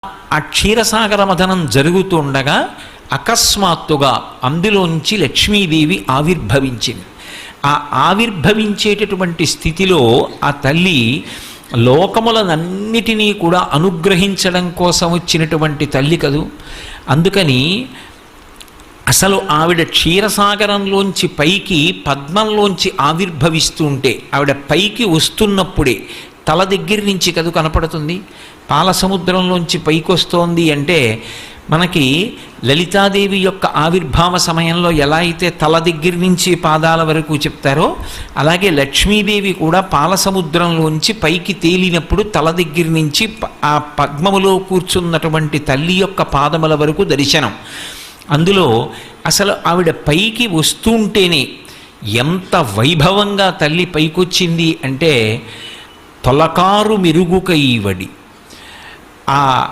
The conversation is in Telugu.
ఆ క్షీరసాగర మథనం జరుగుతుండగా అకస్మాత్తుగా అందులోంచి లక్ష్మీదేవి ఆవిర్భవించింది. ఆ ఆవిర్భవించేటటువంటి స్థితిలో ఆ తల్లి లోకములనన్నిటినీ కూడా అనుగ్రహించడం కోసం వచ్చినటువంటి తల్లి కదూ. అందుకని అసలు ఆవిడ క్షీరసాగరంలోంచి పైకి పద్మంలోంచి ఆవిర్భవిస్తూ ఉంటే ఆవిడ పైకి వస్తున్నప్పుడే తల దగ్గర నుంచి కదూ కనపడుతుంది. పాల సముద్రంలోంచి పైకి వస్తోంది అంటే మనకి లలితాదేవి యొక్క ఆవిర్భావ సమయంలో ఎలా అయితే తల దగ్గర నుంచి పాదాల వరకు చెప్తారో అలాగే లక్ష్మీదేవి కూడా పాల సముద్రంలోంచి పైకి తేలినప్పుడు తల దగ్గర నుంచి ఆ పద్మములో కూర్చున్నటువంటి తల్లి యొక్క పాదముల వరకు దర్శనం. అందులో అసలు ఆవిడ పైకి వస్తుంటేనే ఎంత వైభవంగా తల్లి పైకొచ్చింది అంటే తొలకారు మెరుగుక ఈవడి. ఆ